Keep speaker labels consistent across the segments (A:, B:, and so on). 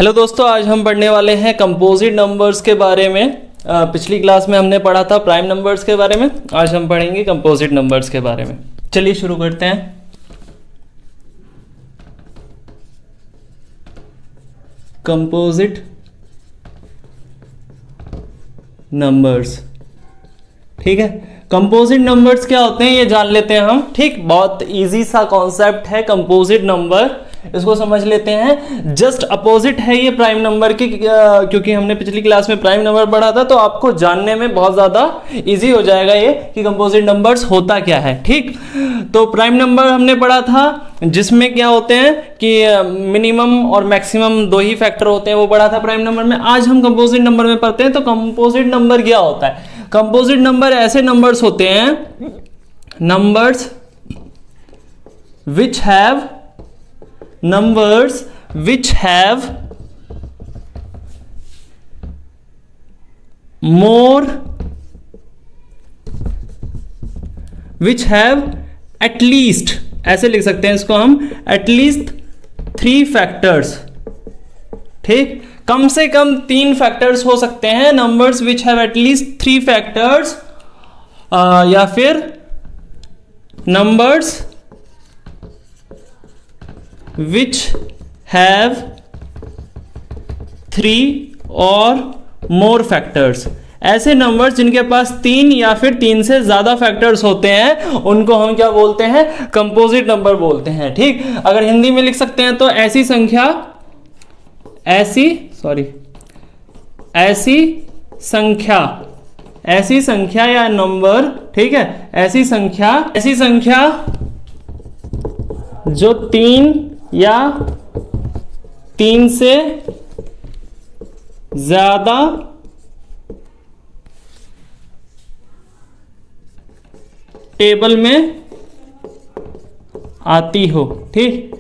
A: Hello दोस्तों, आज हम पढ़ने वाले हैं कंपोजिट नंबर्स के बारे में। पिछली क्लास में हमने पढ़ा था प्राइम नंबर्स के बारे में। आज हम पढ़ेंगे कंपोजिट नंबर्स के बारे में। चलिए शुरू करते हैं। कंपोजिट नंबर्स, ठीक है। कंपोजिट नंबर्स क्या होते हैं ये जान लेते हैं हम। ठीक, बहुत इजी सा कॉन्सेप्ट है कंपोजिट नंबर, इसको समझ लेते हैं। जस्ट अपोजिट है ये प्राइम नंबर के, क्योंकि हमने पिछली क्लास में प्राइम नंबर पढ़ा था, तो आपको जानने में बहुत ज़्यादा इजी हो जाएगा ये कि कंपोजिट नंबर्स होता क्या है। ठीक, तो प्राइम नंबर हमने पढ़ा था जिसमें क्या होते हैं कि मिनिमम और मैक्सिमम दो ही फैक्टर होते हैं, वो पढ़ा था प्राइम नंबर में। आज हम कंपोजिट नंबर में पढ़ते हैं। तो कंपोजिट नंबर क्या होता है? कंपोजिट नंबर ऐसे नंबर्स होते हैं, numbers which have at least, ऐसे लिख सकते हैं इसको हम, at least 3 फैक्टर्स। ठीक, कम से कम 3 फैक्टर्स हो सकते हैं। Numbers which have at least 3 factors, या फिर numbers which have 3 or more factors। ऐसे नंबर्स जिनके पास 3 या फिर 3 से ज्यादा फैक्टर्स होते हैं उनको हम क्या बोलते हैं? कंपोजिट नंबर बोलते हैं। ठीक, अगर हिंदी में लिख सकते हैं तो ऐसी संख्या या नंबर, ठीक है, ऐसी संख्या जो 3 या 3 से ज्यादा टेबल में आती हो। ठीक,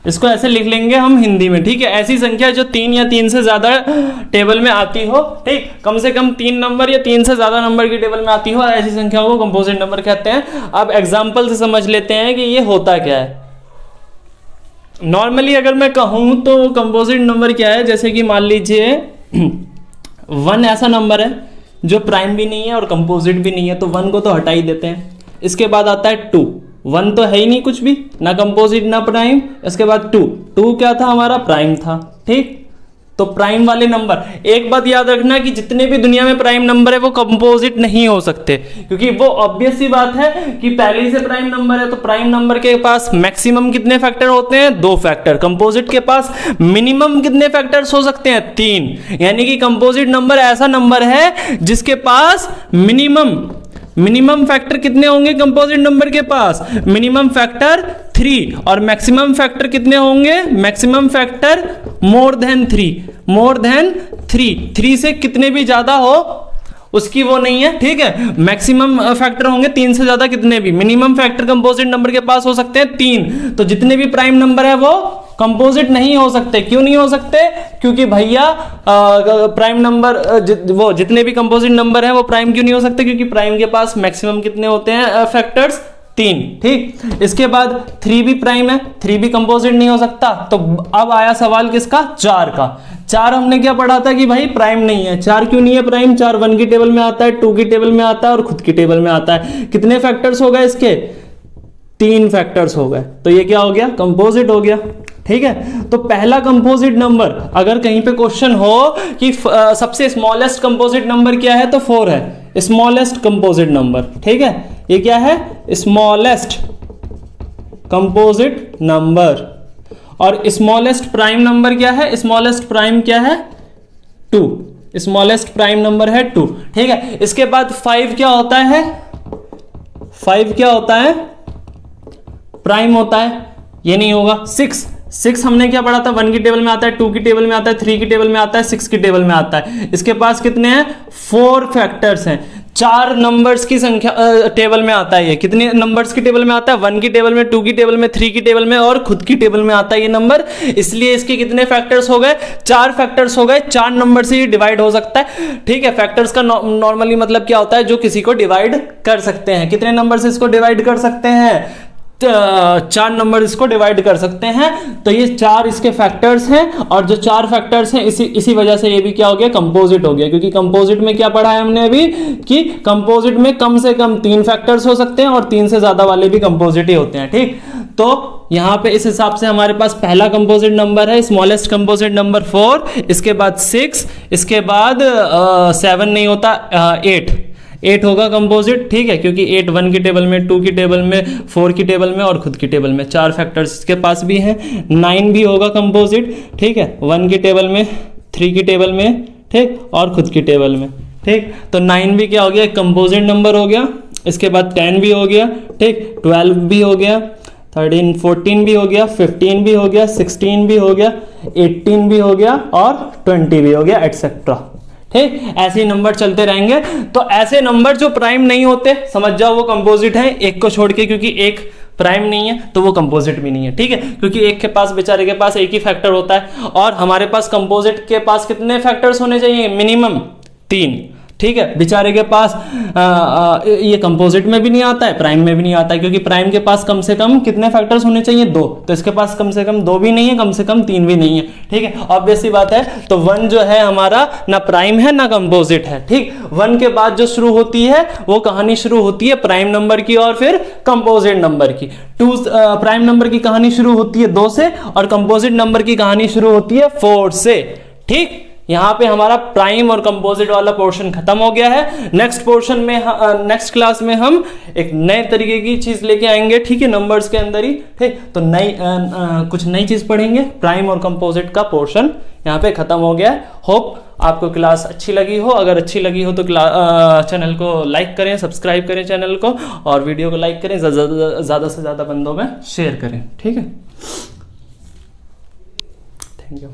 A: इसको ऐसे लिख लेंगे हम हिंदी में। ठीक है, ऐसी संख्या जो 3 या 3 से ज्यादा टेबल में आती हो। ठीक, कम से कम 3 नंबर या 3 से ज्यादा नंबर की टेबल में आती हो, ऐसी संख्या को कंपोजिट नंबर कहते हैं। अब एग्जांपल से समझ लेते हैं कि ये होता क्या है। नॉर्मली अगर मैं कहूं तो कंपोजिट नंबर क्या है, जैसे कि मान लीजिए 1 ऐसा नंबर है जो प्राइम भी नहीं है और कंपोजिट भी नहीं है, तो 1 को तो हटा ही देते हैं। इसके बाद आता है 2, 1 तो है ही नहीं कुछ भी, ना कंपोजिट ना प्राइम। इसके बाद 2 क्या था? हमारा प्राइम था। ठीक, तो प्राइम वाले नंबर, एक बात याद रखना कि जितने भी दुनिया में प्राइम नंबर है वो कंपोजिट नहीं हो सकते, क्योंकि वो ऑब्वियस सी बात है कि पहले ही से प्राइम नंबर है। तो प्राइम नंबर के पास मैक्सिमम कितने फैक्टर होते हैं? 2 फैक्टर। कंपोजिट के पास मिनिमम कितने फैक्टर्स हो सकते हैं? 3। यानी कि कंपोजिट नंबर ऐसा नंबर है जिसके पास मिनिमम फैक्टर कितने होंगे? कंपोजिट नंबर के पास मिनिमम फैक्टर 3, और मैक्सिमम फैक्टर कितने होंगे? मैक्सिमम फैक्टर मोर देन 3 से कितने भी ज्यादा हो उसकी वो नहीं है। ठीक है, मैक्सिमम फैक्टर होंगे 3 से ज्यादा कितने भी। मिनिमम फैक्टर कंपोजिट नंबर के पास हो सकते हैं 3। तो जितने भी प्राइम नंबर है वो कंपोजिट नहीं हो सकते। क्यों नहीं हो सकते? क्योंकि भैया प्राइम नंबर वो जितने भी कंपोजिट नंबर है वो प्राइम क्यों नहीं हो सकते? क्योंकि प्राइम के पास मैक्सिमम कितने होते हैं फैक्टर्स? 3। ठीक, इसके बाद 3 भी प्राइम है, 3 भी कंपोजिट नहीं हो सकता। तो अब आया सवाल किसका? 4 का। 4 हमने क्या पढ़ा था कि भाई प्राइम नहीं है। 4 क्यों नहीं है प्राइम? 4 1 की टेबल में आता है, 2 की टेबल में आता है और खुद की टेबल में आता है। कितने फैक्टर्स हो गए इसके? 3 फैक्टर्स हो गए। तो ये क्या हो गया? कंपोजिट हो गया। ठीक है, तो पहला कंपोजिट नंबर, अगर कहीं पे क्वेश्चन हो कि सबसे स्मॉलेस्ट कंपोजिट नंबर क्या है, तो 4 है, स्मॉलेस्ट कंपोजिट नंबर। ठीक है, ये क्या है? Smallest composite number. और स्मॉलेस्ट प्राइम नंबर क्या है? स्मॉलेस्ट प्राइम क्या है? 2। स्मॉलेस्ट प्राइम नंबर है 2। ठीक है, इसके बाद 5 क्या होता है? 5 क्या होता है? प्राइम होता है। ये नहीं होगा। 6 हमने क्या पढ़ा था? 1 की टेबल में आता है, 2 की टेबल में आता है, 3 की टेबल में आता है, 6 की टेबल में आता है। इसके पास कितने हैं? 4 फैक्टर्स हैं। 4 नंबर्स की संख्या टेबल में आता है। ये कितने नंबर्स की टेबल में आता है? 1 की टेबल में, 2 की टेबल में, 3 की टेबल में और खुद की टेबल में आता है ये नंबर। इसलिए इसके कितने फैक्टर्स हो गए? 4 फैक्टर्स हो गए। 4 नंबर से ये डिवाइड हो सकता है। ठीक है, फैक्टर्स का नॉर्मली मतलब क्या होता है? जो किसी को डिवाइड कर सकते हैं। कितने नंबर से इसको डिवाइड कर सकते हैं? चार नंबर इसको डिवाइड कर सकते हैं। तो ये चार इसके फैक्टर्स हैं, और जो चार फैक्टर्स हैं इसी वजह से ये भी क्या हो गया, कंपोजिट हो गया। क्योंकि कंपोजिट में क्या पढ़ा है हमने अभी कि कंपोजिट में कम से कम तीन फैक्टर्स हो सकते हैं और तीन से ज्यादा वाले भी कंपोजिट ही होते हैं। ठीक, तो यहां पे इस हिसाब से हमारे पास पहला कंपोजिट नंबर है, स्मॉलेस्ट कंपोजिट नंबर 4, इसके बाद 6, इसके बाद 7 नहीं होता, 8 होगा कंपोजिट। ठीक है, क्योंकि 8 1 की टेबल में, 2 की टेबल में, 4 की टेबल में और खुद की टेबल में, चार फैक्टर्स इसके पास भी हैं। 9 भी होगा कंपोजिट। ठीक है, 1 की टेबल में, 3 की टेबल में, ठीक, और खुद की टेबल में। ठीक, तो 9 भी क्या हो गया, कंपोजिट नंबर हो गया। इसके बाद 10 भी हो गया। ठीक, 12 भी हो गया, 13 14 भी हो गया, 15 भी हो गया, 16 भी हो गया, 18 भी हो गया और 20 भी हो गया, एटसेट्रा। ठीक, ऐसे ही नंबर चलते रहेंगे। तो ऐसे नंबर जो प्राइम नहीं होते समझ जाओ वो कंपोजिट है, एक को छोड़ के, क्योंकि एक प्राइम नहीं है तो वो कंपोजिट भी नहीं है। ठीक है, क्योंकि एक के पास, बेचारे के पास एक ही फैक्टर होता है, और हमारे पास कंपोजिट के पास कितने फैक्टर्स होने चाहिए, मिनिमम 3। ठीक है, बेचारे के पास ये कंपोजिट में भी नहीं आता है, प्राइम में भी नहीं आता है, क्योंकि प्राइम के पास कम से कम कितने फैक्टर्स होने चाहिए, 2। तो इसके पास कम से कम 2 भी नहीं है, कम से कम 3 भी नहीं है। ठीक है, ऑब्वियस सी बात है। तो 1 जो है हमारा ना प्राइम है ना कंपोजिट है। ठीक, 1 के बाद जो शुरू होती है वो कहानी शुरू होती है प्राइम नंबर की और फिर कंपोजिट नंबर की। प्राइम नंबर की कहानी शुरू होती है 2 से और कंपोजिट नंबर की कहानी शुरू होती है 4 से। ठीक, यहां पे हमारा प्राइम और कंपोजिट वाला पोर्शन खत्म हो गया है। नेक्स्ट पोर्शन में, नेक्स्ट क्लास में हम एक नए तरीके की चीज लेके आएंगे। ठीक है, नंबर्स के अंदर ही। ठीक, तो कुछ नई चीज पढ़ेंगे। प्राइम और कंपोजिट का पोर्शन यहाँ पे खत्म हो गया है। होप आपको क्लास अच्छी लगी हो। अगर अच्छी लगी हो तो चैनल को लाइक करें, सब्सक्राइब करें चैनल को, और वीडियो को लाइक करें, ज्यादा से ज्यादा बंदों में शेयर करें। ठीक है, थैंक यू।